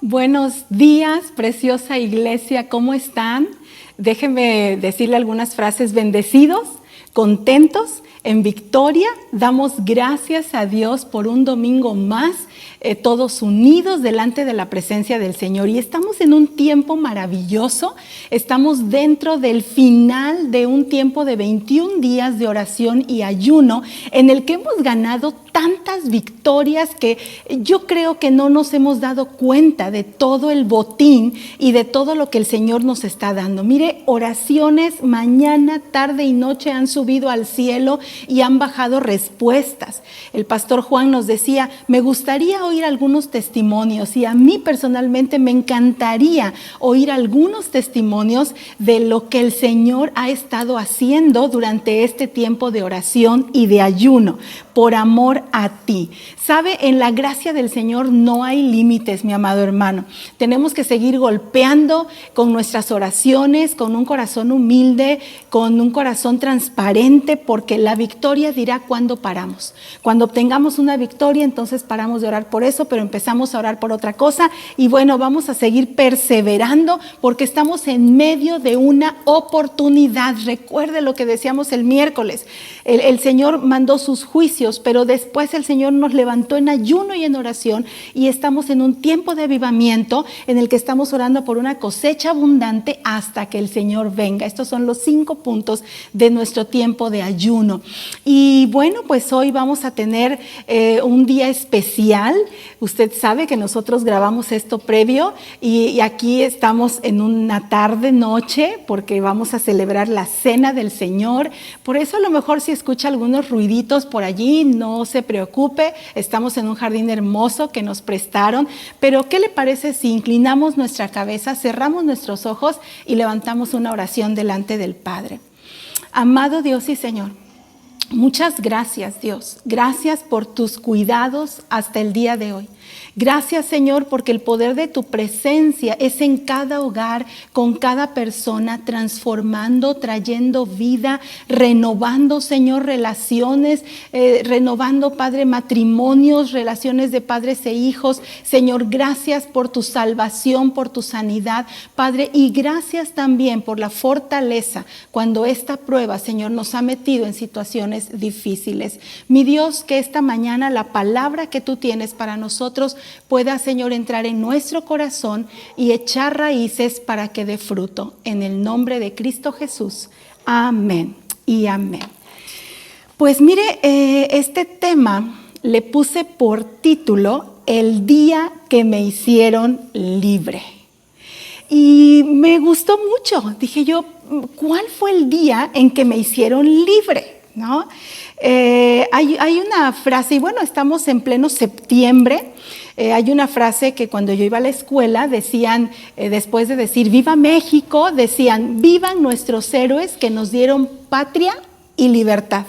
Buenos días, preciosa iglesia, ¿cómo están? Déjenme decirle algunas frases. Bendecidos, contentos, en victoria, damos gracias a Dios por un domingo más, todos unidos delante de la presencia del Señor. Y estamos en un tiempo maravilloso, estamos dentro del final de un tiempo de 21 días de oración y ayuno, en el que hemos ganado tantas victorias que yo creo que no nos hemos dado cuenta de todo el botín y de todo lo que el Señor nos está dando. Mire, oraciones mañana, tarde y noche han subido al cielo y han bajado respuestas. El pastor Juan nos decía, me gustaría oír algunos testimonios, y a mí personalmente me encantaría oír algunos testimonios de lo que el Señor ha estado haciendo durante este tiempo de oración y de ayuno, por amor a ti. Sabe, en la gracia del Señor no hay límites, mi amado hermano. Tenemos que seguir golpeando con nuestras oraciones, con un corazón humilde, con un corazón transparente, porque la victoria dirá cuándo paramos. Cuando obtengamos una victoria, entonces paramos de orar por eso, pero empezamos a orar por otra cosa. Y bueno, vamos a seguir perseverando porque estamos en medio de una oportunidad. Recuerde lo que decíamos el miércoles. El Señor mandó sus juicios, pero después el Señor nos levantó en ayuno y en oración, y estamos en un tiempo de avivamiento en el que estamos orando por una cosecha abundante hasta que el Señor venga. Estos son los 5 puntos de nuestro tiempo de ayuno. Y bueno, pues hoy vamos a tener un día especial. Usted sabe que nosotros grabamos esto previo y aquí estamos en una tarde, noche, porque vamos a celebrar la cena del Señor. Por eso a lo mejor si escucha algunos ruiditos por allí, no se preocupe, estamos en un jardín hermoso que nos prestaron, pero ¿qué le parece si inclinamos nuestra cabeza, cerramos nuestros ojos y levantamos una oración delante del Padre? Amado Dios y Señor, muchas gracias, Dios. Gracias por tus cuidados hasta el día de hoy. Gracias, Señor, porque el poder de tu presencia es en cada hogar, con cada persona, transformando, trayendo vida, renovando, Señor, relaciones, renovando, Padre, matrimonios, relaciones de padres e hijos. Señor, gracias por tu salvación, por tu sanidad, Padre, y gracias también por la fortaleza cuando esta prueba, Señor, nos ha metido en situaciones difíciles. Mi Dios, que esta mañana la palabra que tú tienes para nosotros pueda, Señor, entrar en nuestro corazón y echar raíces para que dé fruto. En el nombre de Cristo Jesús. Amén y amén. Pues mire, este tema le puse por título, El día que me hicieron libre. Y me gustó mucho. Dije yo, ¿cuál fue el día en que me hicieron libre? ¿No? Hay una frase, y bueno, estamos en pleno septiembre. Hay una frase que cuando yo iba a la escuela decían, después de decir viva México, decían vivan nuestros héroes que nos dieron patria y libertad.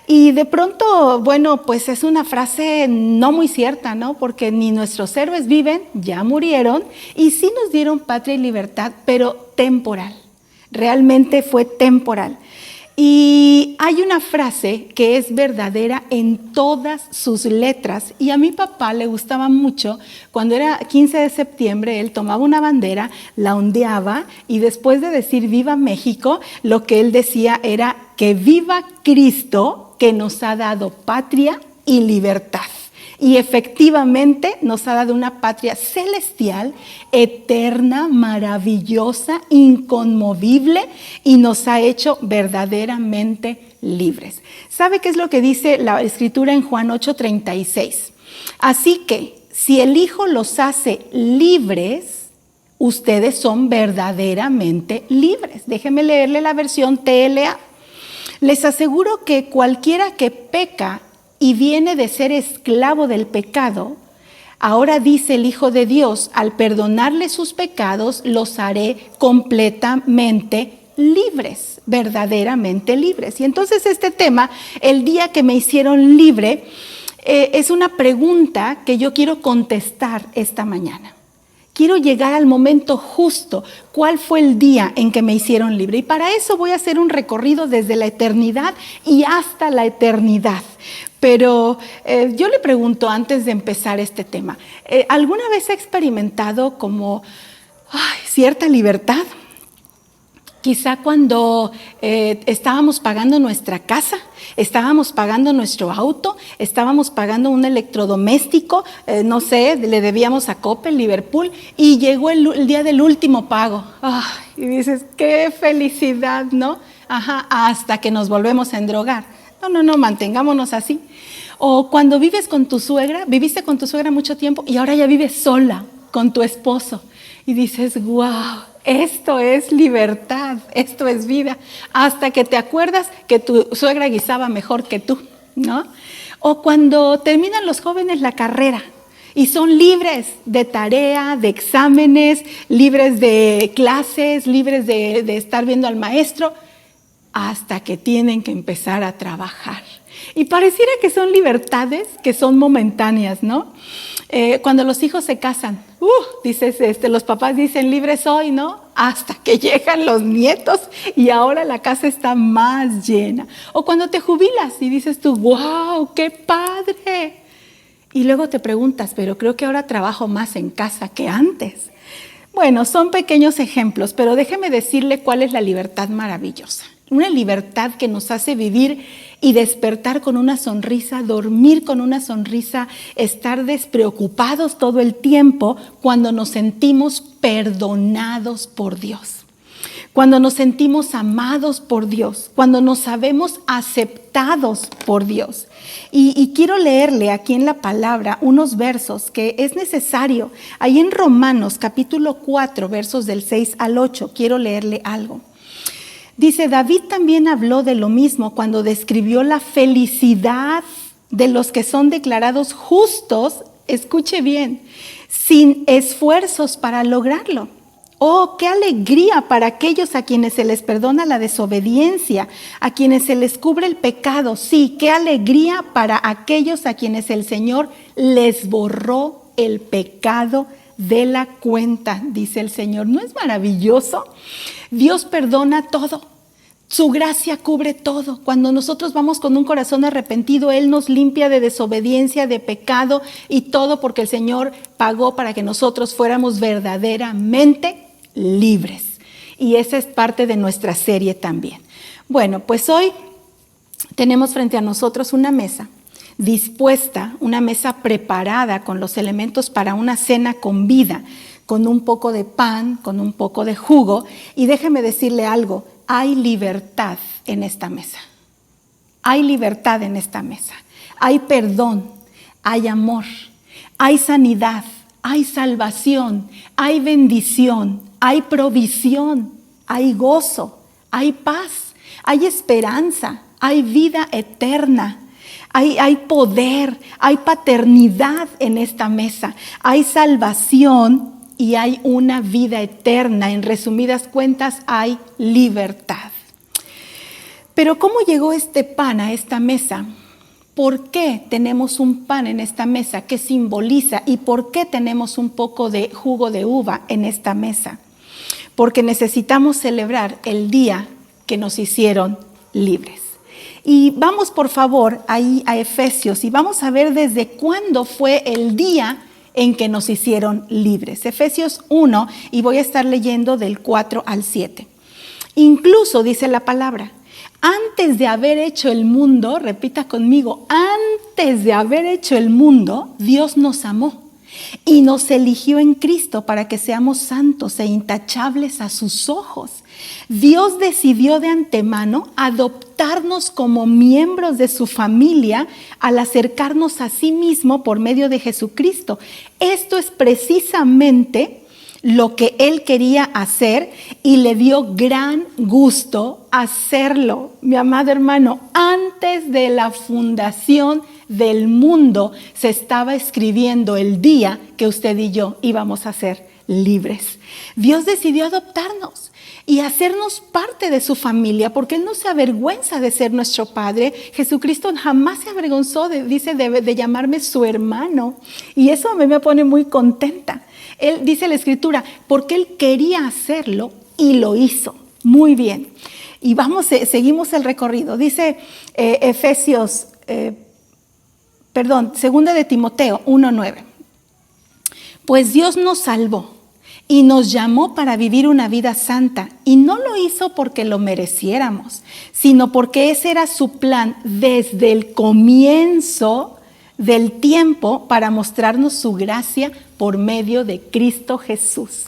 Y de pronto, bueno, pues es una frase no muy cierta, ¿no? Porque ni nuestros héroes viven, ya murieron, y sí nos dieron patria y libertad, pero temporal. Realmente fue temporal. Y hay una frase que es verdadera en todas sus letras, y a mi papá le gustaba mucho. Cuando era 15 de septiembre, él tomaba una bandera, la ondeaba, y después de decir viva México, lo que él decía era que viva Cristo, que nos ha dado patria y libertad. Y efectivamente nos ha dado una patria celestial, eterna, maravillosa, inconmovible, y nos ha hecho verdaderamente libres. ¿Sabe qué es lo que dice la Escritura en Juan 8:36? Así que si el Hijo los hace libres, ustedes son verdaderamente libres. Déjeme leerle la versión TLA. Les aseguro que cualquiera que peca y viene de ser esclavo del pecado, ahora dice el Hijo de Dios, al perdonarle sus pecados, los haré completamente libres, verdaderamente libres. Y entonces este tema, el día que me hicieron libre, es una pregunta que yo quiero contestar esta mañana. Quiero llegar al momento justo. ¿Cuál fue el día en que me hicieron libre? Y para eso voy a hacer un recorrido desde la eternidad y hasta la eternidad. Pero yo le pregunto antes de empezar este tema, ¿alguna vez ha experimentado como cierta libertad? Quizá cuando estábamos pagando nuestra casa, estábamos pagando nuestro auto, estábamos pagando un electrodoméstico, no sé, le debíamos a Coppel, Liverpool, y llegó el día del último pago. Y dices, qué felicidad, ¿no? Hasta que nos volvemos a endrogar. No, mantengámonos así. O cuando vives con tu suegra, viviste con tu suegra mucho tiempo y ahora ya vives sola con tu esposo. Y dices, wow, esto es libertad, esto es vida. Hasta que te acuerdas que tu suegra guisaba mejor que tú, ¿no? O cuando terminan los jóvenes la carrera y son libres de tarea, de exámenes, libres de clases, libres de estar viendo al maestro, hasta que tienen que empezar a trabajar. Y pareciera que son libertades que son momentáneas, ¿no? Cuando los hijos se casan, los papás dicen libre soy, ¿no? Hasta que llegan los nietos y ahora la casa está más llena. O cuando te jubilas y dices tú, wow, qué padre. Y luego te preguntas, pero creo que ahora trabajo más en casa que antes. Bueno, son pequeños ejemplos, pero déjeme decirle cuál es la libertad maravillosa. Una libertad que nos hace vivir y despertar con una sonrisa, dormir con una sonrisa, estar despreocupados todo el tiempo cuando nos sentimos perdonados por Dios, cuando nos sentimos amados por Dios, cuando nos sabemos aceptados por Dios. Y quiero leerle aquí en la palabra unos versos que es necesario. Ahí en Romanos capítulo 4, versos del 6 al 8, quiero leerle algo. Dice, David también habló de lo mismo cuando describió la felicidad de los que son declarados justos, escuche bien, sin esfuerzos para lograrlo. Oh, qué alegría para aquellos a quienes se les perdona la desobediencia, a quienes se les cubre el pecado. Sí, qué alegría para aquellos a quienes el Señor les borró el pecado de la cuenta, dice el Señor. ¿No es maravilloso? Dios perdona todo. Su gracia cubre todo. Cuando nosotros vamos con un corazón arrepentido, Él nos limpia de desobediencia, de pecado y todo porque el Señor pagó para que nosotros fuéramos verdaderamente libres. Y esa es parte de nuestra serie también. Bueno, pues hoy tenemos frente a nosotros una mesa dispuesta, una mesa preparada con los elementos para una cena con vida, con un poco de pan, con un poco de jugo. Y déjeme decirle algo, hay libertad en esta mesa. Hay libertad en esta mesa. Hay perdón, hay amor, hay sanidad, hay salvación, hay bendición, hay provisión, hay gozo, hay paz, hay esperanza, hay vida eterna. Hay poder, hay paternidad en esta mesa, hay salvación y hay una vida eterna. En resumidas cuentas, hay libertad. Pero ¿cómo llegó este pan a esta mesa? ¿Por qué tenemos un pan en esta mesa? ¿Qué simboliza? ¿Y por qué tenemos un poco de jugo de uva en esta mesa? Porque necesitamos celebrar el día que nos hicieron libres. Y vamos por favor ahí a Efesios y vamos a ver desde cuándo fue el día en que nos hicieron libres. Efesios 1 y voy a estar leyendo del 4 al 7. Incluso dice la palabra, antes de haber hecho el mundo, repita conmigo, antes de haber hecho el mundo, Dios nos amó y nos eligió en Cristo para que seamos santos e intachables a sus ojos. Dios decidió de antemano adoptarnos como miembros de su familia al acercarnos a sí mismo por medio de Jesucristo. Esto es precisamente lo que Él quería hacer y le dio gran gusto hacerlo. Mi amado hermano, antes de la fundación del mundo se estaba escribiendo el día que usted y yo íbamos a ser libres. Dios decidió adoptarnos y hacernos parte de su familia, porque Él no se avergüenza de ser nuestro Padre. Jesucristo jamás se avergonzó de llamarme su hermano, y eso a mí me pone muy contenta. Él dice la Escritura, porque Él quería hacerlo y lo hizo. Muy bien. Y seguimos el recorrido. Dice segunda de Timoteo 1:9. Pues Dios nos salvó y nos llamó para vivir una vida santa, y no lo hizo porque lo mereciéramos, sino porque ese era su plan desde el comienzo del tiempo, para mostrarnos su gracia por medio de Cristo Jesús.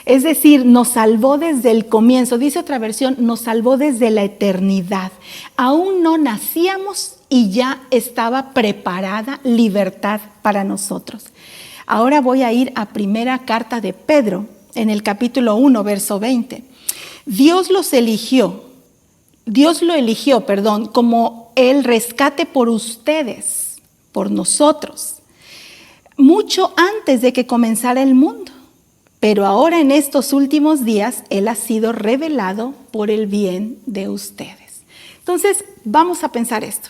Es decir, nos salvó desde el comienzo. Dice otra versión, nos salvó desde la eternidad. Aún no nacíamos y ya estaba preparada libertad para nosotros. Ahora voy a ir a primera carta de Pedro, en el capítulo 1, verso 20. Dios lo eligió, como el rescate por ustedes, por nosotros, mucho antes de que comenzara el mundo. Pero ahora en estos últimos días, Él ha sido revelado por el bien de ustedes. Entonces, vamos a pensar esto.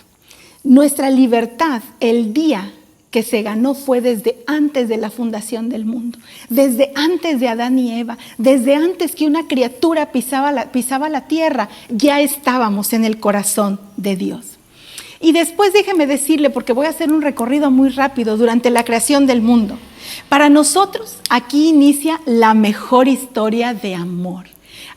Nuestra libertad, el día que se ganó, fue desde antes de la fundación del mundo, desde antes de Adán y Eva, desde antes que una criatura pisaba la tierra, ya estábamos en el corazón de Dios. Y después déjeme decirle, porque voy a hacer un recorrido muy rápido, durante la creación del mundo. Para nosotros, aquí inicia la mejor historia de amor.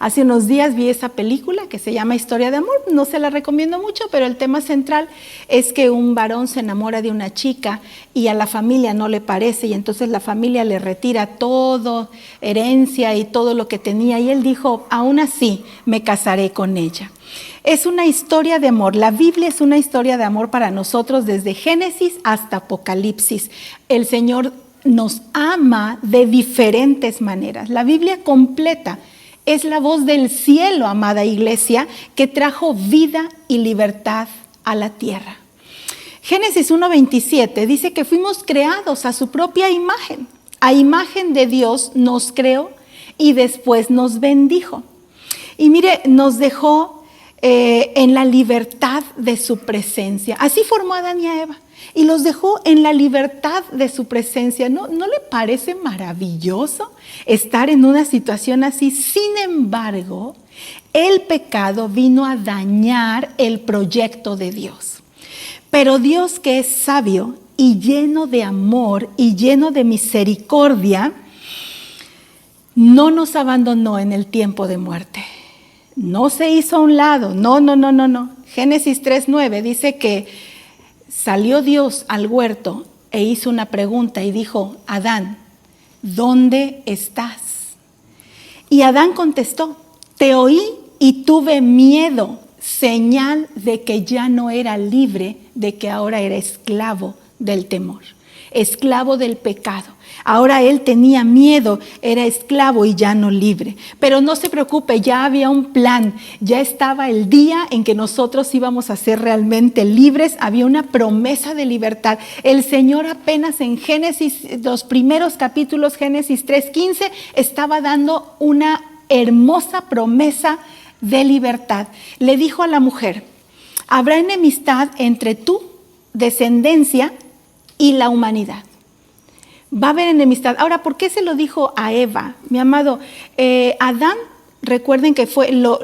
Hace unos días vi esa película que se llama Historia de Amor, no se la recomiendo mucho, pero el tema central es que un varón se enamora de una chica y a la familia no le parece, y entonces la familia le retira todo, herencia y todo lo que tenía, y él dijo, aún así me casaré con ella. Es una historia de amor. La Biblia es una historia de amor para nosotros desde Génesis hasta Apocalipsis. El Señor nos ama de diferentes maneras. La Biblia completa es la voz del cielo, amada iglesia, que trajo vida y libertad a la tierra. Génesis 1:27 dice que fuimos creados a su propia imagen. A imagen de Dios nos creó y después nos bendijo. Y mire, nos dejó en la libertad de su presencia. Así formó a Adán y a Eva y los dejó en la libertad de su presencia. ¿No le parece maravilloso estar en una situación así? Sin embargo, el pecado vino a dañar el proyecto de Dios. Pero Dios, que es sabio y lleno de amor y lleno de misericordia, no nos abandonó en el tiempo de muerte. No se hizo a un lado, no. Génesis 3:9 dice que salió Dios al huerto e hizo una pregunta y dijo, Adán, ¿dónde estás? Y Adán contestó, te oí y tuve miedo, señal de que ya no era libre, de que ahora era esclavo del temor, esclavo del pecado. Ahora él tenía miedo, era esclavo y ya no libre. Pero no se preocupe, ya había un plan, ya estaba el día en que nosotros íbamos a ser realmente libres, había una promesa de libertad. El Señor apenas en Génesis, los primeros capítulos, Génesis 3:15, estaba dando una hermosa promesa de libertad. Le dijo a la mujer, habrá enemistad entre tu descendencia y la humanidad. Va a haber enemistad. Ahora, ¿por qué se lo dijo a Eva? Mi amado, Adán, recuerden que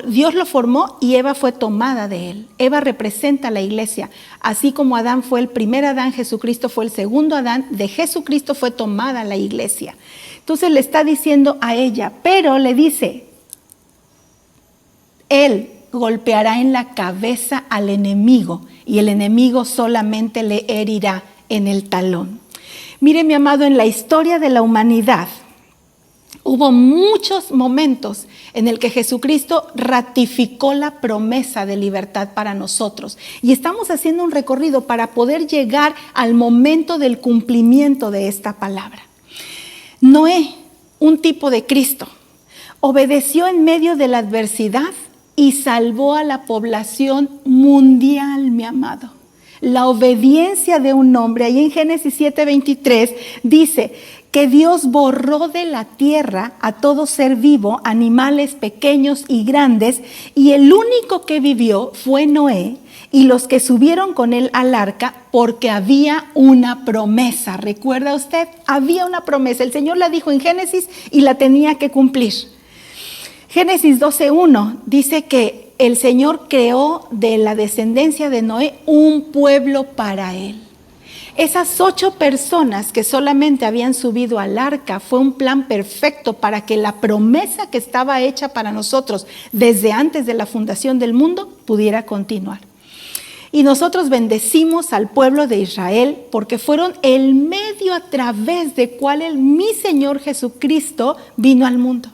Dios lo formó y Eva fue tomada de él. Eva representa a la iglesia. Así como Adán fue el primer Adán, Jesucristo fue el segundo Adán, de Jesucristo fue tomada la iglesia. Entonces le está diciendo a ella, pero le dice, él golpeará en la cabeza al enemigo y el enemigo solamente le herirá en el talón. Mire, mi amado, en la historia de la humanidad hubo muchos momentos en el que Jesucristo ratificó la promesa de libertad para nosotros. Y estamos haciendo un recorrido para poder llegar al momento del cumplimiento de esta palabra. Noé, un tipo de Cristo, obedeció en medio de la adversidad y salvó a la población mundial, mi amado. La obediencia de un hombre, ahí en Génesis 7:23, dice que Dios borró de la tierra a todo ser vivo, animales pequeños y grandes, y el único que vivió fue Noé y los que subieron con él al arca, porque había una promesa. ¿Recuerda usted? Había una promesa. El Señor la dijo en Génesis y la tenía que cumplir. Génesis 12:1 dice que el Señor creó de la descendencia de Noé un pueblo para él. Esas 8 personas que solamente habían subido al arca fue un plan perfecto para que la promesa que estaba hecha para nosotros desde antes de la fundación del mundo pudiera continuar. Y nosotros bendecimos al pueblo de Israel porque fueron el medio a través del cual mi Señor Jesucristo vino al mundo.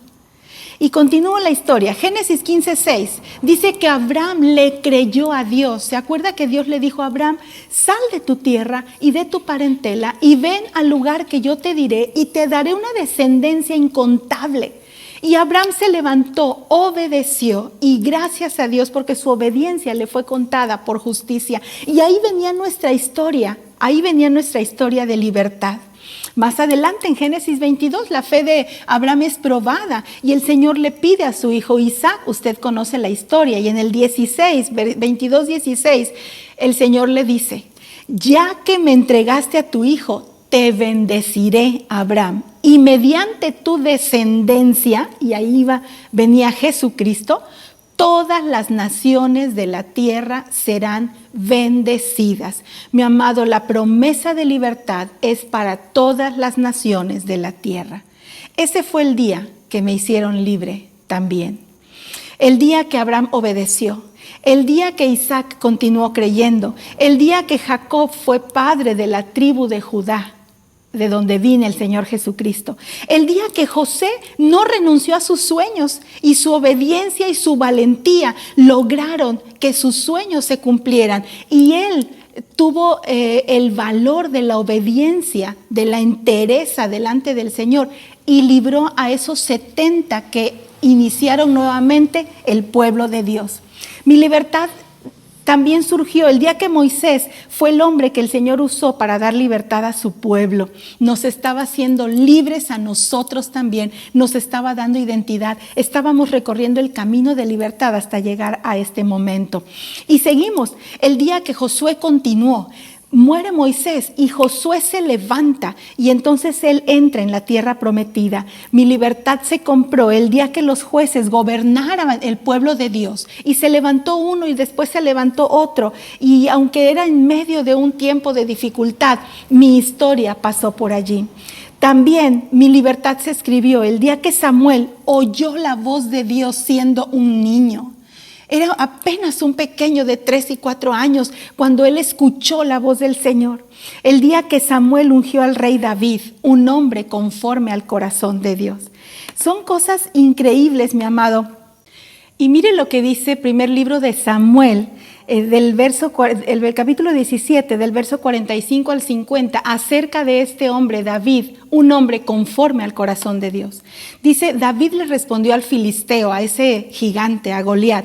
Y continúa la historia. Génesis 15:6 dice que Abraham le creyó a Dios. ¿Se acuerda que Dios le dijo a Abraham: sal de tu tierra y de tu parentela y ven al lugar que yo te diré y te daré una descendencia incontable? Y Abraham se levantó, obedeció, y gracias a Dios porque su obediencia le fue contada por justicia. Y ahí venía nuestra historia de libertad. Más adelante en Génesis 22 la fe de Abraham es probada y el Señor le pide a su hijo Isaac. Usted conoce la historia. Y en el 22:16 el Señor le dice: ya que me entregaste a tu hijo, te bendeciré, Abraham, y mediante tu descendencia, y ahí venía Jesucristo, todas las naciones de la tierra serán bendecidas. Mi amado, la promesa de libertad es para todas las naciones de la tierra. Ese fue el día que me hicieron libre también. El día que Abraham obedeció, el día que Isaac continuó creyendo, el día que Jacob fue padre de la tribu de Judá, de donde vino el Señor Jesucristo. El día que José no renunció a sus sueños y su obediencia y su valentía lograron que sus sueños se cumplieran. Y él tuvo el valor de la obediencia, de la entereza delante del Señor y libró a esos 70 que iniciaron nuevamente el pueblo de Dios. Mi libertad también surgió el día que Moisés fue el hombre que el Señor usó para dar libertad a su pueblo. Nos estaba haciendo libres a nosotros también, nos estaba dando identidad. Estábamos recorriendo el camino de libertad hasta llegar a este momento. Y seguimos, el día que Josué continuó. Muere Moisés y Josué se levanta y entonces él entra en la tierra prometida. Mi libertad se compró el día que los jueces gobernaran el pueblo de Dios y se levantó uno y después se levantó otro, y aunque era en medio de un tiempo de dificultad, mi historia pasó por allí. También mi libertad se escribió el día que Samuel oyó la voz de Dios siendo un niño. Era apenas un pequeño de 3 y 4 años cuando él escuchó la voz del Señor. El día que Samuel ungió al rey David, un hombre conforme al corazón de Dios. Son cosas increíbles, mi amado. Y mire lo que dice el primer libro de Samuel, el capítulo 17, del verso 45 al 50, acerca de este hombre, David, un hombre conforme al corazón de Dios. Dice: David le respondió al filisteo, a ese gigante, a Goliat: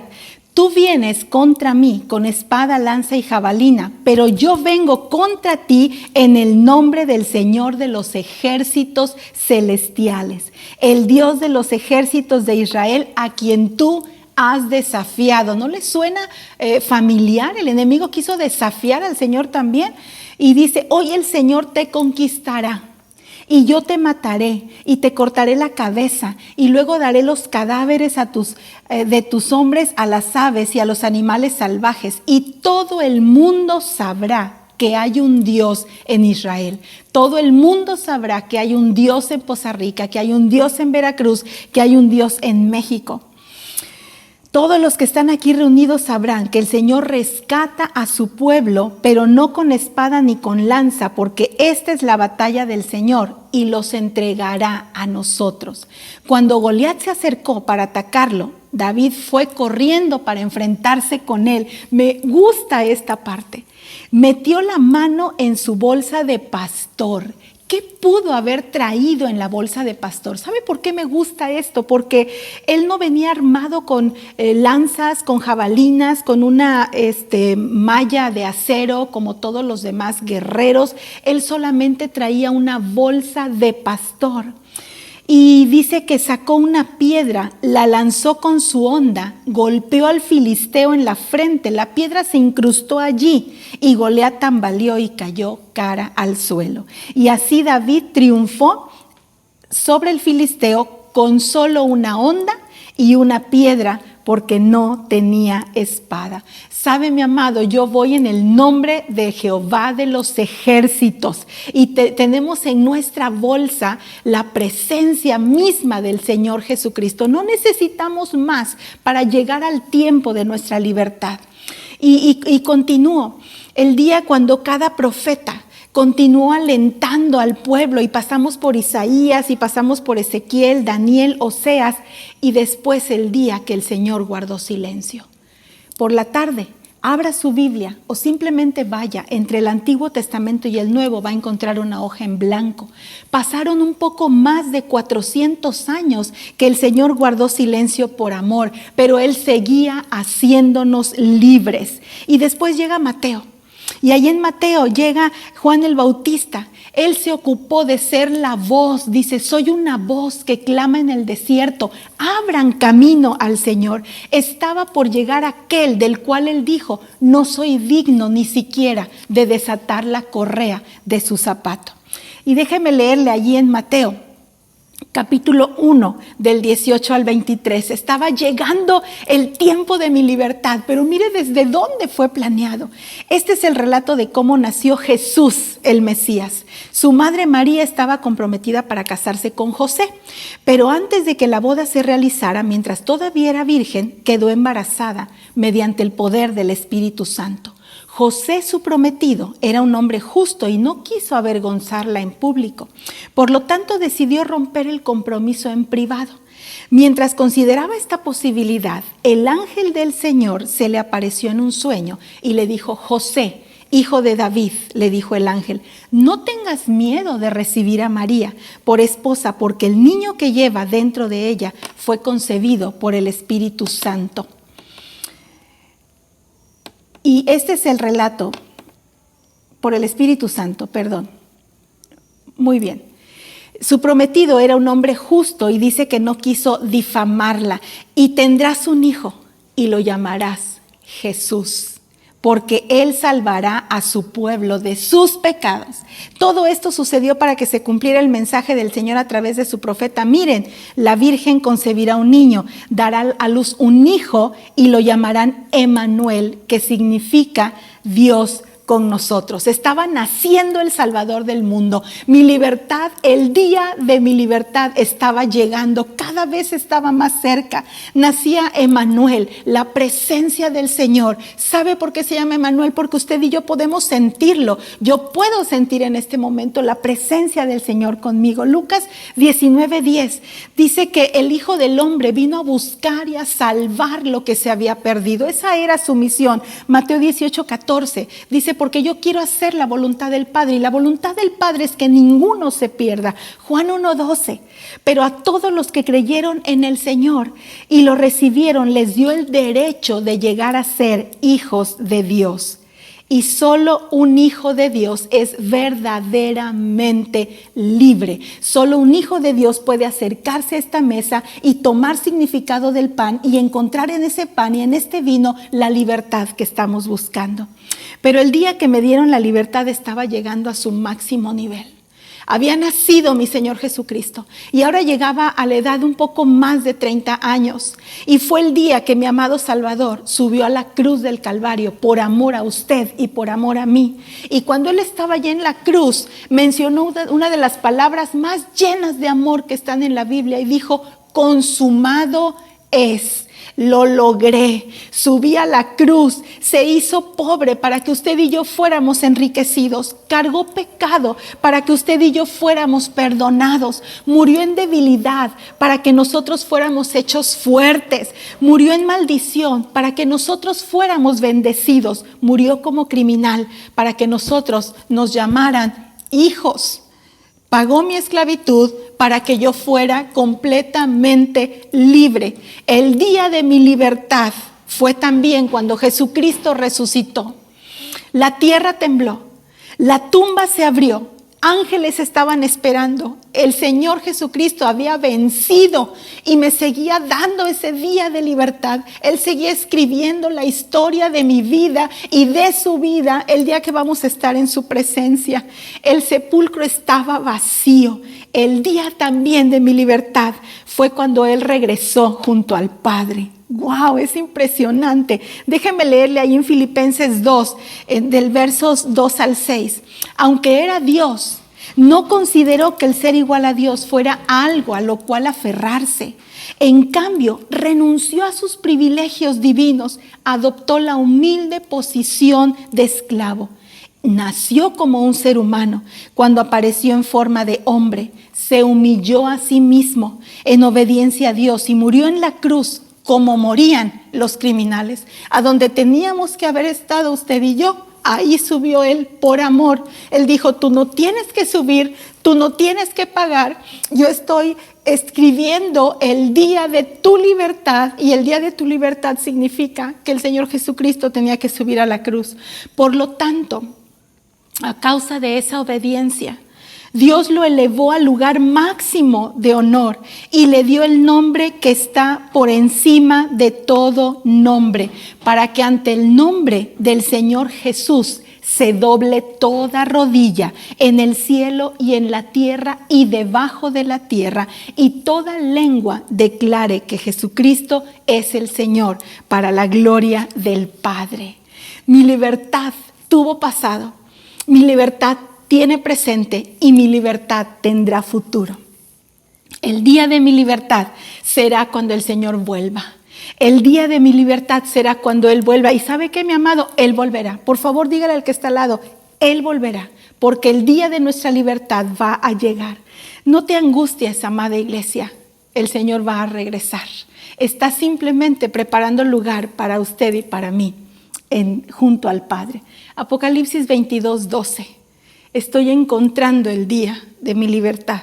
tú vienes contra mí con espada, lanza y jabalina, pero yo vengo contra ti en el nombre del Señor de los ejércitos celestiales, el Dios de los ejércitos de Israel, a quien tú has desafiado. ¿No le suena familiar? El enemigo quiso desafiar al Señor también. Y dice: hoy el Señor te conquistará y yo te mataré y te cortaré la cabeza y luego daré los cadáveres de tus hombres a las aves y a los animales salvajes, y todo el mundo sabrá que hay un Dios en Israel. Todo el mundo sabrá que hay un Dios en Poza Rica, que hay un Dios en Veracruz, que hay un Dios en México. Todos los que están aquí reunidos sabrán que el Señor rescata a su pueblo, pero no con espada ni con lanza, porque esta es la batalla del Señor y los entregará a nosotros. Cuando Goliat se acercó para atacarlo, David fue corriendo para enfrentarse con él. Me gusta esta parte. Metió la mano en su bolsa de pastor, ¿Qué pudo haber traído en la bolsa de pastor? ¿Sabe por qué me gusta esto? Porque él no venía armado con lanzas, con jabalinas, con una malla de acero como todos los demás guerreros. Él solamente traía una bolsa de pastor. Y dice que sacó una piedra, la lanzó con su honda, golpeó al filisteo en la frente, la piedra se incrustó allí y Goliat tambaleó y cayó cara al suelo. Y así David triunfó sobre el filisteo con solo una honda y una piedra, porque no tenía espada. Sabe, mi amado, yo voy en el nombre de Jehová de los ejércitos y tenemos en nuestra bolsa la presencia misma del Señor Jesucristo. No necesitamos más para llegar al tiempo de nuestra libertad. Y continúo. El día cuando cada profeta continuó alentando al pueblo y pasamos por Isaías y pasamos por Ezequiel, Daniel, Oseas y después el día que el Señor guardó silencio. Por la tarde, abra su Biblia o simplemente vaya entre el Antiguo Testamento y el Nuevo, va a encontrar una hoja en blanco. Pasaron un poco más de 400 años que el Señor guardó silencio por amor, pero Él seguía haciéndonos libres. Y después llega Mateo. Y ahí en Mateo llega Juan el Bautista. Él se ocupó de ser la voz. Dice, soy una voz que clama en el desierto. Abran camino al Señor. Estaba por llegar aquel del cual él dijo, no soy digno ni siquiera de desatar la correa de su zapato. Y déjeme leerle allí en Mateo, capítulo 1, del 18 al 23. Estaba llegando el tiempo de mi libertad, pero mire desde dónde fue planeado. Este es el relato de cómo nació Jesús, el Mesías. Su madre María estaba comprometida para casarse con José, pero antes de que la boda se realizara, mientras todavía era virgen, quedó embarazada mediante el poder del Espíritu Santo. José, su prometido, era un hombre justo y no quiso avergonzarla en público. Por lo tanto, decidió romper el compromiso en privado. Mientras consideraba esta posibilidad, el ángel del Señor se le apareció en un sueño y le dijo, José, hijo de David, le dijo el ángel, no tengas miedo de recibir a María por esposa, porque el niño que lleva dentro de ella fue concebido por el Espíritu Santo. Y este es el relato, por el Espíritu Santo, perdón. Muy bien. Su prometido era un hombre justo y dice que no quiso difamarla. Y tendrás un hijo y lo llamarás Jesús, porque él salvará a su pueblo de sus pecados. Todo esto sucedió para que se cumpliera el mensaje del Señor a través de su profeta. Miren, la Virgen concebirá un niño, dará a luz un hijo y lo llamarán Emmanuel, que significa Dios con nosotros. Estaba naciendo el Salvador del mundo. Mi libertad, el día de mi libertad estaba llegando, cada vez estaba más cerca. Nacía Emmanuel, la presencia del Señor. ¿Sabe por qué se llama Emmanuel? Porque usted y yo podemos sentirlo. Yo puedo sentir en este momento la presencia del Señor conmigo. Lucas 19:10 dice que el Hijo del Hombre vino a buscar y a salvar lo que se había perdido. Esa era su misión. Mateo 18:14 dice, porque yo quiero hacer la voluntad del Padre, y la voluntad del Padre es que ninguno se pierda. Juan 1:12, pero a todos los que creyeron en el Señor y lo recibieron, les dio el derecho de llegar a ser hijos de Dios. Y solo un hijo de Dios es verdaderamente libre. Solo un hijo de Dios puede acercarse a esta mesa y tomar significado del pan y encontrar en ese pan y en este vino la libertad que estamos buscando. Pero el día que me dieron la libertad estaba llegando a su máximo nivel. Había nacido mi Señor Jesucristo y ahora llegaba a la edad un poco más de 30 años. Y fue el día que mi amado Salvador subió a la cruz del Calvario por amor a usted y por amor a mí. Y cuando Él estaba allí en la cruz, mencionó una de las palabras más llenas de amor que están en la Biblia y dijo, consumado es. Lo logré, subí a la cruz, se hizo pobre para que usted y yo fuéramos enriquecidos, cargó pecado para que usted y yo fuéramos perdonados, murió en debilidad para que nosotros fuéramos hechos fuertes, murió en maldición para que nosotros fuéramos bendecidos, murió como criminal para que nosotros nos llamaran hijos. Pagó mi esclavitud para que yo fuera completamente libre. El día de mi libertad fue también cuando Jesucristo resucitó. La tierra tembló, la tumba se abrió, ángeles estaban esperando. El Señor Jesucristo había vencido y me seguía dando ese día de libertad. Él seguía escribiendo la historia de mi vida y de su vida el día que vamos a estar en su presencia. El sepulcro estaba vacío. El día también de mi libertad fue cuando Él regresó junto al Padre. ¡Wow! Es impresionante. Déjenme leerle ahí en Filipenses 2, del versos 2 al 6. Aunque era Dios, no consideró que el ser igual a Dios fuera algo a lo cual aferrarse. En cambio, renunció a sus privilegios divinos, adoptó la humilde posición de esclavo. Nació como un ser humano. Cuando apareció en forma de hombre, se humilló a sí mismo en obediencia a Dios y murió en la cruz como morían los criminales. A donde teníamos que haber estado usted y yo, ahí subió Él por amor. Él dijo, tú no tienes que subir, tú no tienes que pagar. Yo estoy escribiendo el día de tu libertad, y el día de tu libertad significa que el Señor Jesucristo tenía que subir a la cruz. Por lo tanto, a causa de esa obediencia, Dios lo elevó al lugar máximo de honor y le dio el nombre que está por encima de todo nombre, para que ante el nombre del Señor Jesús se doble toda rodilla en el cielo y en la tierra y debajo de la tierra, y toda lengua declare que Jesucristo es el Señor, para la gloria del Padre. Mi libertad tuvo pasado, mi libertad tiene presente y mi libertad tendrá futuro. El día de mi libertad será cuando el Señor vuelva. El día de mi libertad será cuando Él vuelva. ¿Y sabe qué, mi amado? Él volverá. Por favor, dígale al que está al lado, Él volverá, porque el día de nuestra libertad va a llegar. No te angusties, amada iglesia, el Señor va a regresar. Está simplemente preparando lugar para usted y para mí, junto al Padre. Apocalipsis 22:12. Estoy encontrando el día de mi libertad.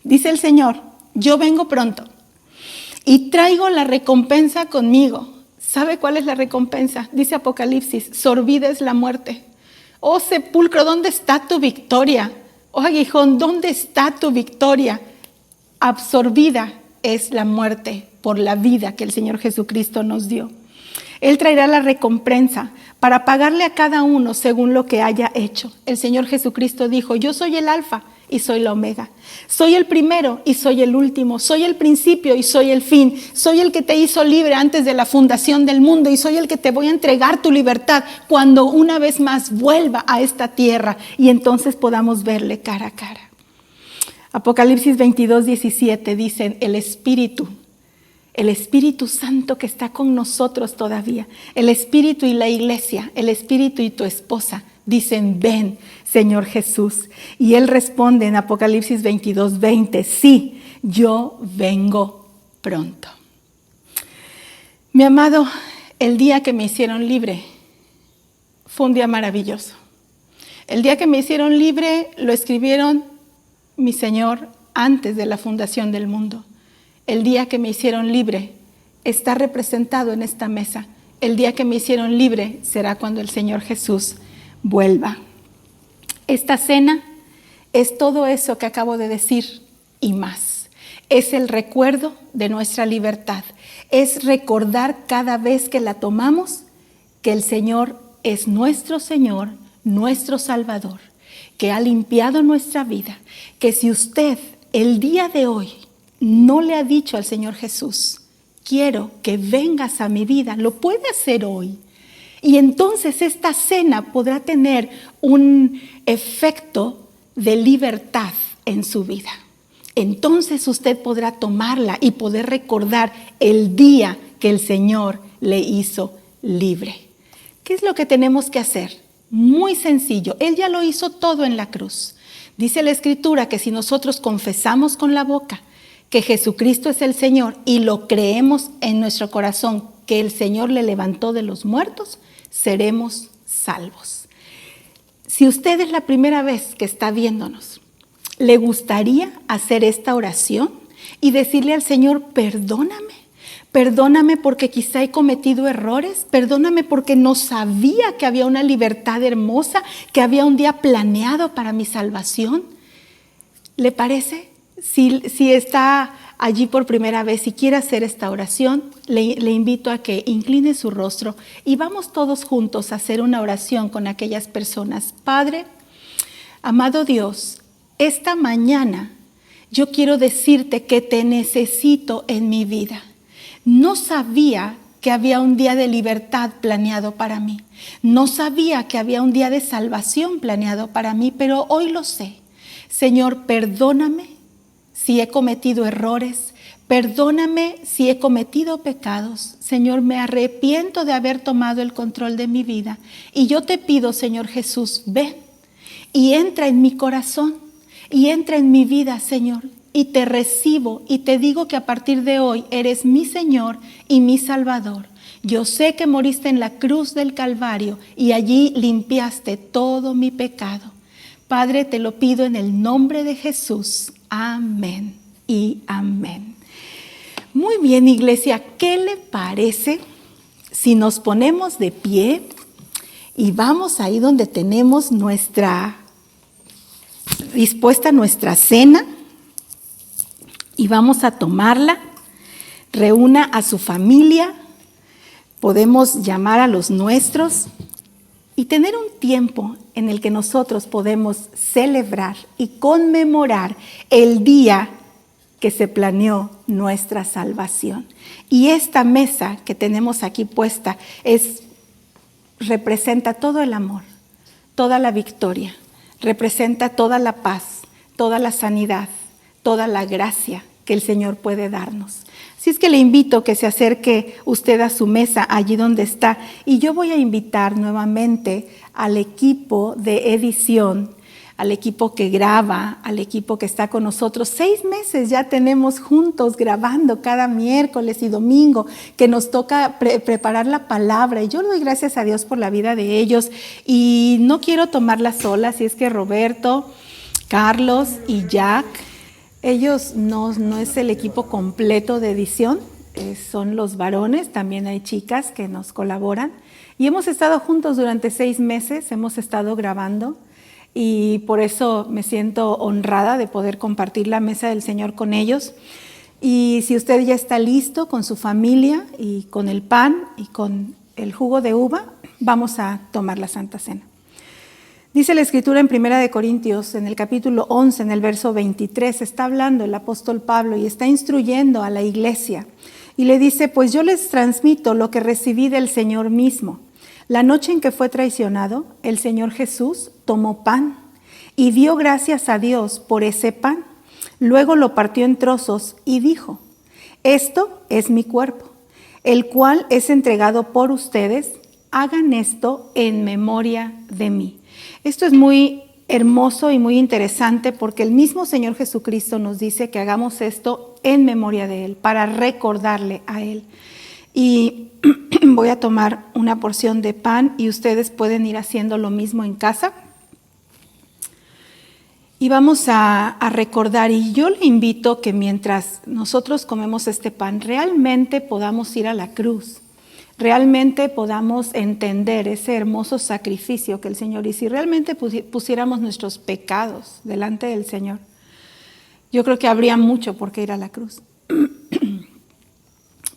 Dice el Señor, yo vengo pronto y traigo la recompensa conmigo. ¿Sabe cuál es la recompensa? Dice Apocalipsis, sorbida es la muerte. Oh sepulcro, ¿dónde está tu victoria? Oh aguijón, ¿dónde está tu victoria? Absorbida es la muerte por la vida que el Señor Jesucristo nos dio. Él traerá la recompensa para pagarle a cada uno según lo que haya hecho. El Señor Jesucristo dijo, yo soy el alfa y soy la omega. Soy el primero y soy el último. Soy el principio y soy el fin. Soy el que te hizo libre antes de la fundación del mundo y soy el que te voy a entregar tu libertad cuando una vez más vuelva a esta tierra y entonces podamos verle cara a cara. Apocalipsis 22:17 dice, el Espíritu Santo que está con nosotros todavía, el Espíritu y la iglesia, el Espíritu y tu esposa, dicen, ven, Señor Jesús. Y Él responde en Apocalipsis 22:20, sí, yo vengo pronto. Mi amado, el día que me hicieron libre fue un día maravilloso. El día que me hicieron libre lo escribieron mi Señor antes de la fundación del mundo. El día que me hicieron libre está representado en esta mesa. El día que me hicieron libre será cuando el Señor Jesús vuelva. Esta cena es todo eso que acabo de decir y más. Es el recuerdo de nuestra libertad. Es recordar cada vez que la tomamos que el Señor es nuestro Señor, nuestro Salvador, que ha limpiado nuestra vida, que si usted el día de hoy no le ha dicho al Señor Jesús, quiero que vengas a mi vida, lo puede hacer hoy. Y entonces esta cena podrá tener un efecto de libertad en su vida. Entonces usted podrá tomarla y poder recordar el día que el Señor le hizo libre. ¿Qué es lo que tenemos que hacer? Muy sencillo, Él ya lo hizo todo en la cruz. Dice la Escritura que si nosotros confesamos con la boca que Jesucristo es el Señor y lo creemos en nuestro corazón que el Señor le levantó de los muertos, seremos salvos. Si usted es la primera vez que está viéndonos le gustaría hacer esta oración y decirle al Señor, perdóname. Perdóname porque quizá he cometido errores, perdóname porque no sabía que había una libertad hermosa, que había un día planeado para mi salvación. ¿Le parece? Si está allí por primera vez y quiere hacer esta oración, le invito a que incline su rostro y vamos todos juntos a hacer una oración con aquellas personas. Padre, amado Dios, esta mañana yo quiero decirte que te necesito en mi vida. No sabía que había un día de libertad planeado para mí. No sabía que había un día de salvación planeado para mí, pero hoy lo sé. Señor, perdóname si he cometido errores. Perdóname si he cometido pecados. Señor, me arrepiento de haber tomado el control de mi vida. Y yo te pido, Señor Jesús, ven y entra en mi corazón y entra en mi vida, Señor. Y te recibo y te digo que a partir de hoy eres mi Señor y mi Salvador. Yo sé que moriste en la cruz del Calvario y allí limpiaste todo mi pecado. Padre, te lo pido en el nombre de Jesús. Amén y amén. Muy bien, iglesia, ¿qué le parece si nos ponemos de pie y vamos ahí donde tenemos dispuesta nuestra cena? Y vamos a tomarla, reúna a su familia, podemos llamar a los nuestros y tener un tiempo en el que nosotros podemos celebrar y conmemorar el día que se planeó nuestra salvación. Y esta mesa que tenemos aquí puesta representa todo el amor, toda la victoria, representa toda la paz, toda la sanidad, toda la gracia que el Señor puede darnos. Así es que le invito a que se acerque usted a su mesa allí donde está y yo voy a invitar nuevamente al equipo de edición, al equipo que graba, al equipo que está con nosotros. 6 meses ya tenemos juntos grabando cada miércoles y domingo que nos toca preparar la palabra y yo le doy gracias a Dios por la vida de ellos y no quiero tomarla sola, así es que Roberto, Carlos y Jack, ellos no es el equipo completo de edición, son los varones, también hay chicas que nos colaboran y hemos estado juntos durante 6 meses, hemos estado grabando y por eso me siento honrada de poder compartir la mesa del Señor con ellos. Y si usted ya está listo con su familia y con el pan y con el jugo de uva, vamos a tomar la Santa Cena. Dice la Escritura en 1 Corintios, en el capítulo 11, en el verso 23, está hablando el apóstol Pablo y está instruyendo a la iglesia. Y le dice, pues yo les transmito lo que recibí del Señor mismo. La noche en que fue traicionado, el Señor Jesús tomó pan y dio gracias a Dios por ese pan. Luego lo partió en trozos y dijo, esto es mi cuerpo, el cual es entregado por ustedes. Hagan esto en memoria de mí. Esto es muy hermoso y muy interesante porque el mismo Señor Jesucristo nos dice que hagamos esto en memoria de Él, para recordarle a Él. Y voy a tomar una porción de pan y ustedes pueden ir haciendo lo mismo en casa. Y vamos a recordar, y yo le invito que mientras nosotros comemos este pan, realmente podamos ir a la cruz. Realmente podamos entender ese hermoso sacrificio que el Señor hizo y realmente pusiéramos nuestros pecados delante del Señor. Yo creo que habría mucho por qué ir a la cruz.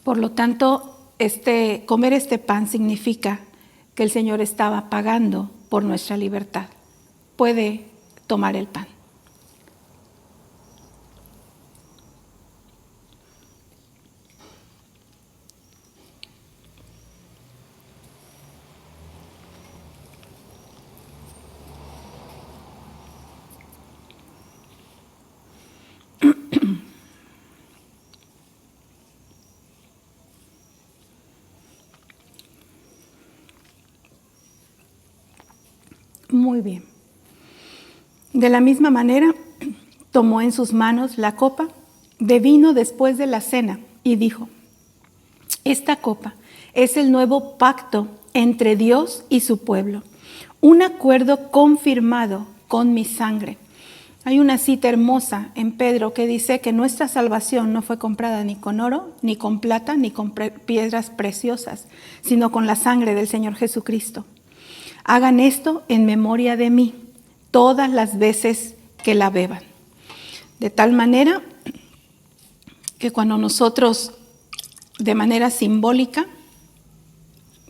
Por lo tanto, comer este pan significa que el Señor estaba pagando por nuestra libertad. Puede tomar el pan. Muy bien. De la misma manera, tomó en sus manos la copa de vino después de la cena y dijo, esta copa es el nuevo pacto entre Dios y su pueblo, un acuerdo confirmado con mi sangre. Hay una cita hermosa en Pedro que dice que nuestra salvación no fue comprada ni con oro, ni con plata, ni con piedras preciosas, sino con la sangre del Señor Jesucristo. Hagan esto en memoria de mí todas las veces que la beban. De tal manera que cuando nosotros, de manera simbólica,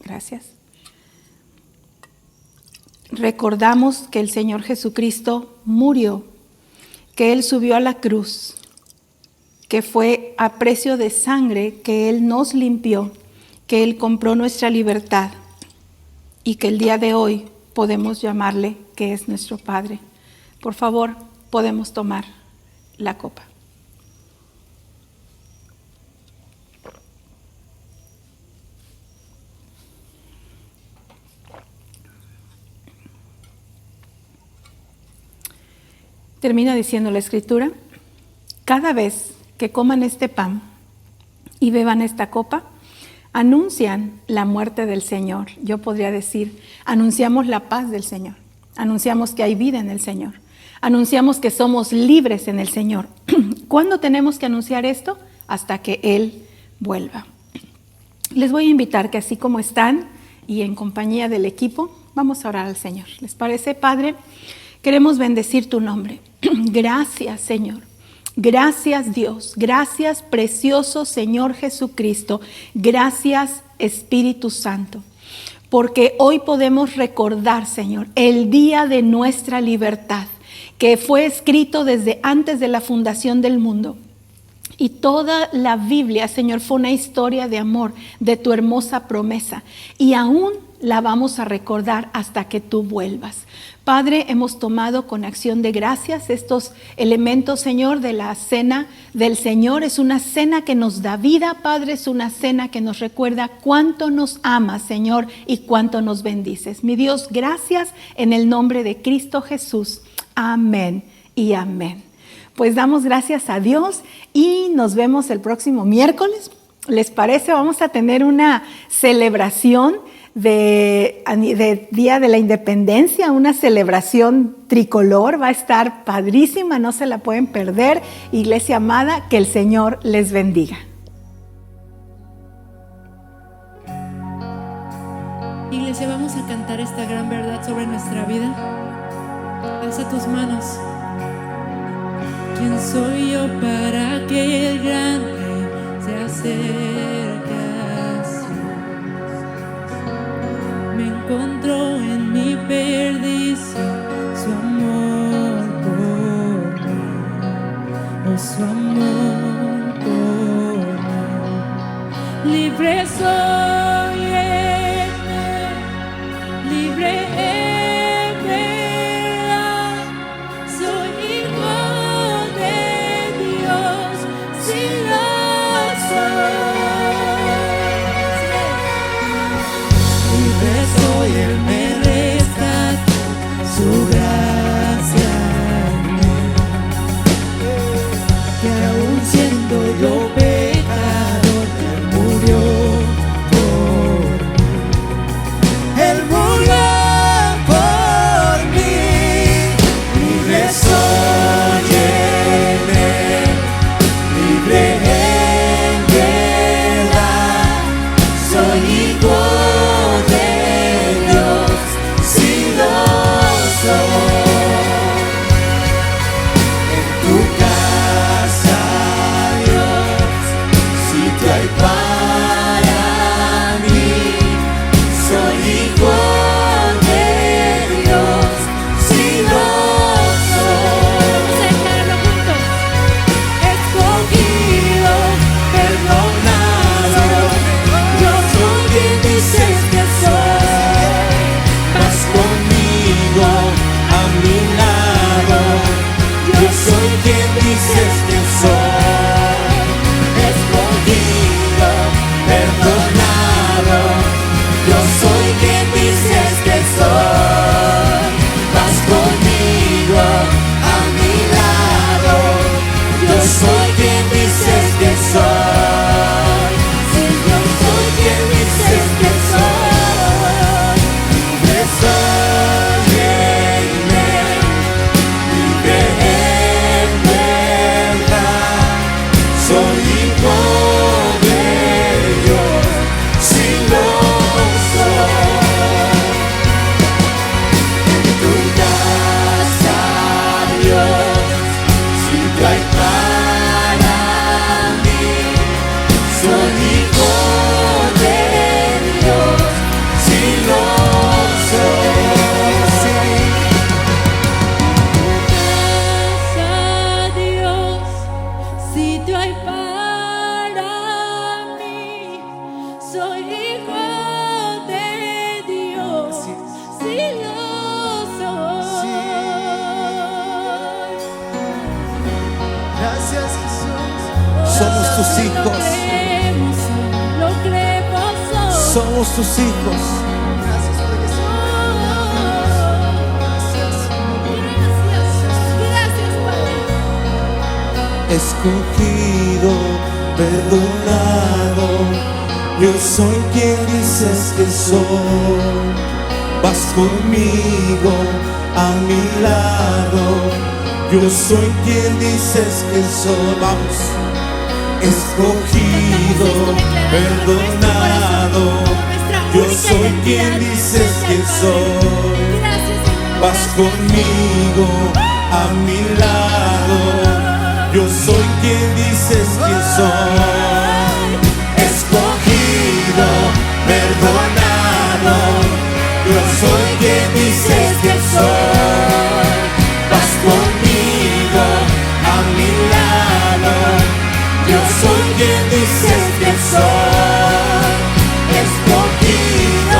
gracias, recordamos que el Señor Jesucristo murió, que Él subió a la cruz, que fue a precio de sangre, que Él nos limpió, que Él compró nuestra libertad y que el día de hoy podemos llamarle que es nuestro Padre. Por favor, podemos tomar la copa. Termina diciendo la Escritura: cada vez que coman este pan y beban esta copa, anuncian la muerte del Señor. Yo podría decir, anunciamos la paz del Señor, anunciamos que hay vida en el Señor, anunciamos que somos libres en el Señor. ¿Cuándo tenemos que anunciar esto? Hasta que Él vuelva. Les voy a invitar que así como están y en compañía del equipo, vamos a orar al Señor. ¿Les parece, Padre? Queremos bendecir tu nombre. Gracias, Señor. Gracias, Dios. Gracias, precioso Señor Jesucristo. Gracias, Espíritu Santo. Porque hoy podemos recordar, Señor, el día de nuestra libertad, que fue escrito desde antes de la fundación del mundo. Y toda la Biblia, Señor, fue una historia de amor, de tu hermosa promesa. Y aún la vamos a recordar hasta que tú vuelvas. Padre, hemos tomado con acción de gracias estos elementos, Señor, de la cena del Señor. Es una cena que nos da vida, Padre, es una cena que nos recuerda cuánto nos amas, Señor, y cuánto nos bendices. Mi Dios, gracias en el nombre de Cristo Jesús. Amén y amén. Pues damos gracias a Dios y nos vemos el próximo miércoles. ¿Les parece? Vamos a tener una celebración de Día de la Independencia, una celebración tricolor. Va a estar padrísima, no se la pueden perder. Iglesia amada, que el Señor les bendiga. Iglesia, vamos a cantar esta gran verdad sobre nuestra vida. Alza tus manos. ¿Quién soy yo para que el gran rey se acerque así? Me encontró en mi perdición su amor por mí, oh, su amor por mí. Libre soy en él, libre en verdad, soy hijo de Dios, si lo soy. Libre soy, Él me rescató, su gracia en mí, que aún siendo yo pecador, Él murió por mí. Él murió por mí. Libre soy en Él, libre en verdad, soy hijo de Dios, soy hijo de Dios, si lo soy. Tú das a Dios, si tú hay para mí, soy hijo de Dios, si lo soy. Das a Dios, si tú hay para mí, soy hijo de Dios, si lo soy. Gracias, Jesús. Somos tus hijos. Lo creemos, Somos tus hijos. Gracias, Gracias, Padre. escogido, perdonado. Yo soy quien dices que soy. Vas conmigo a mi lado. Yo soy quien dices que soy. Vamos. Escogido, perdonado. Yo soy quien dices que soy. Vas conmigo a mi lado. Yo soy quien dices que soy. Escogido, perdonado. Yo soy quien dices que soy. Vas conmigo a mi lado. Yo soy quien dices que soy. Escogido,